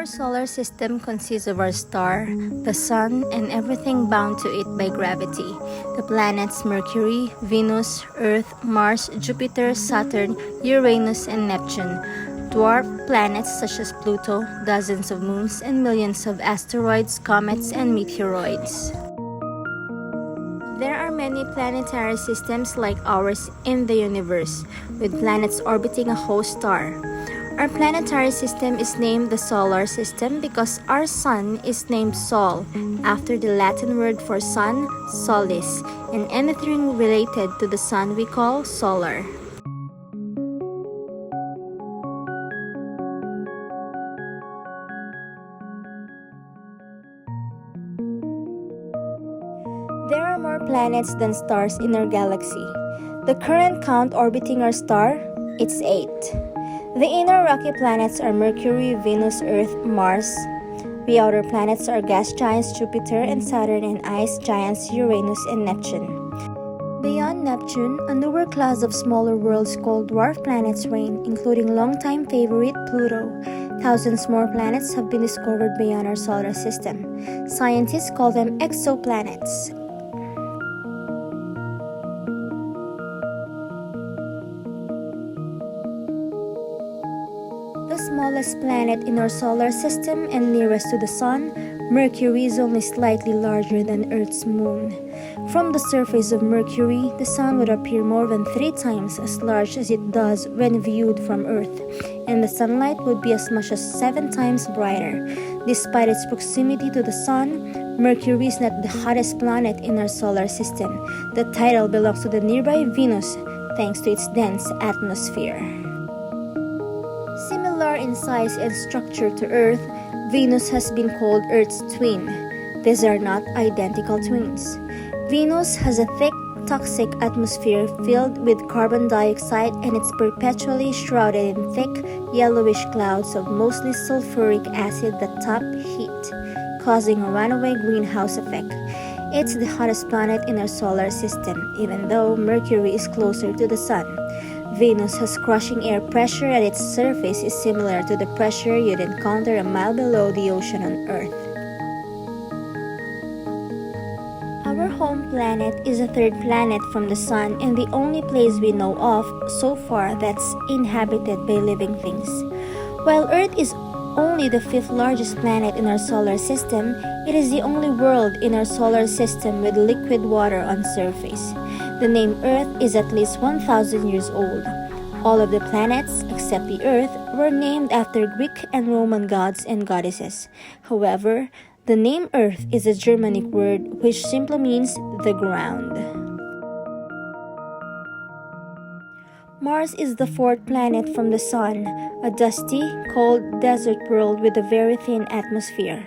Our solar system consists of our star, the Sun, and everything bound to it by gravity. The planets Mercury, Venus, Earth, Mars, Jupiter, Saturn, Uranus, and Neptune. Dwarf planets such as Pluto, dozens of moons, and millions of asteroids, comets, and meteoroids. There are many planetary systems like ours in the universe, with planets orbiting a host star. Our planetary system is named the Solar System because our Sun is named Sol, after the Latin word for sun, solis, and anything related to the Sun we call solar. There are more planets than stars in our galaxy. The current count orbiting our star, it's 8. The inner rocky planets are Mercury, Venus, Earth, Mars. The outer planets are gas giants Jupiter and Saturn, and ice giants Uranus and Neptune. Beyond Neptune, a newer class of smaller worlds called dwarf planets reign, including longtime favorite Pluto. Thousands more planets have been discovered beyond our solar system. Scientists call them exoplanets. The smallest planet in our solar system and nearest to the Sun, Mercury, is only slightly larger than Earth's moon. From the surface of Mercury, the Sun would appear more than 3 times as large as it does when viewed from Earth, and the sunlight would be as much as 7 times brighter. Despite its proximity to the Sun, Mercury is not the hottest planet in our solar system. The title belongs to the nearby Venus, thanks to its dense atmosphere. Similar in size and structure to Earth, Venus has been called Earth's twin. These are not identical twins. Venus has a thick, toxic atmosphere filled with carbon dioxide, and it's perpetually shrouded in thick, yellowish clouds of mostly sulfuric acid that trap heat, causing a runaway greenhouse effect. It's the hottest planet in our solar system, even though Mercury is closer to the Sun. Venus has crushing air pressure, and its surface is similar to the pressure you'd encounter a mile below the ocean on Earth. Our home planet is the third planet from the Sun and the only place we know of so far that's inhabited by living things. While Earth is only the 5th largest planet in our solar system, it is the only world in our solar system with liquid water on surface. The name Earth is at least 1,000 years old. All of the planets, except the Earth, were named after Greek and Roman gods and goddesses. However, the name Earth is a Germanic word which simply means the ground. Mars is the 4th planet from the Sun, a dusty, cold desert world with a very thin atmosphere.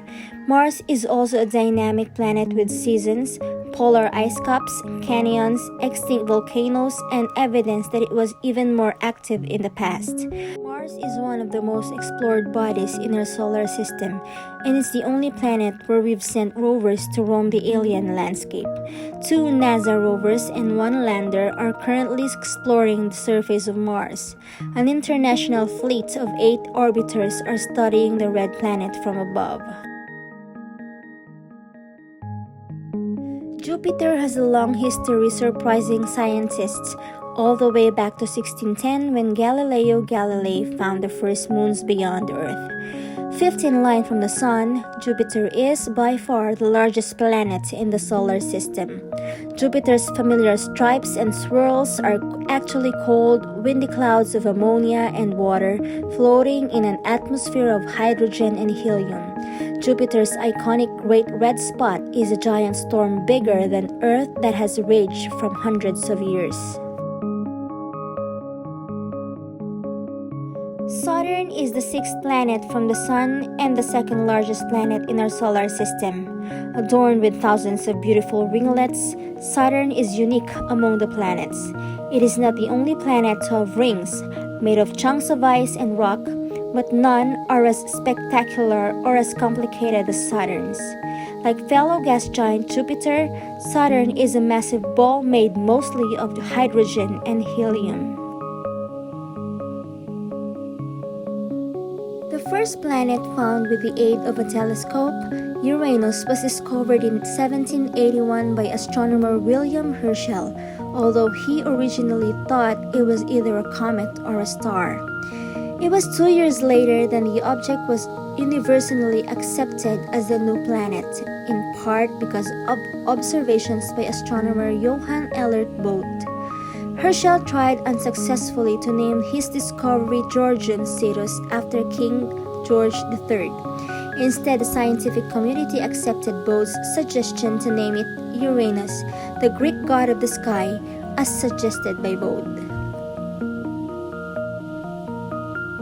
Mars is also a dynamic planet with seasons, polar ice caps, canyons, extinct volcanoes, and evidence that it was even more active in the past. Mars is one of the most explored bodies in our solar system, and it's the only planet where we've sent rovers to roam the alien landscape. 2 NASA rovers and 1 lander are currently exploring the surface of Mars. An international fleet of 8 orbiters are studying the red planet from above. Jupiter has a long history surprising scientists, all the way back to 1610 when Galileo Galilei found the first moons beyond Earth. 5th in line from the Sun, Jupiter is by far the largest planet in the solar system. Jupiter's familiar stripes and swirls are actually called windy clouds of ammonia and water floating in an atmosphere of hydrogen and helium. Jupiter's iconic Great Red Spot is a giant storm bigger than Earth that has raged from hundreds of years. Saturn is the 6th planet from the Sun and the 2nd largest planet in our solar system. Adorned with thousands of beautiful ringlets, Saturn is unique among the planets. It is not the only planet to have rings made of chunks of ice and rock, but none are as spectacular or as complicated as Saturn's. Like fellow gas giant Jupiter, Saturn is a massive ball made mostly of hydrogen and helium. The first planet found with the aid of a telescope, Uranus, was discovered in 1781 by astronomer William Herschel, although he originally thought it was either a comet or a star. It was 2 years later that the object was universally accepted as a new planet, in part because of observations by astronomer Johann Elert Bode. Herschel tried unsuccessfully to name his discovery Georgian Cetus after King George III. Instead, the scientific community accepted Bode's suggestion to name it Uranus, the Greek god of the sky, as suggested by Bode.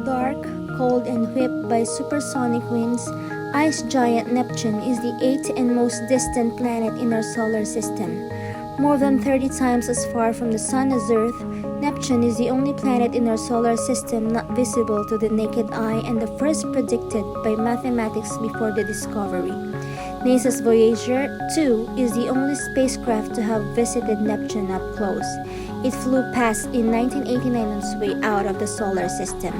Dark, cold, and whipped by supersonic winds, ice giant Neptune is the 8th and most distant planet in our solar system. More than 30 times as far from the Sun as Earth, Neptune is the only planet in our solar system not visible to the naked eye and the first predicted by mathematics before the discovery. NASA's Voyager 2 is the only spacecraft to have visited Neptune up close. It flew past in 1989 on its way out of the solar system.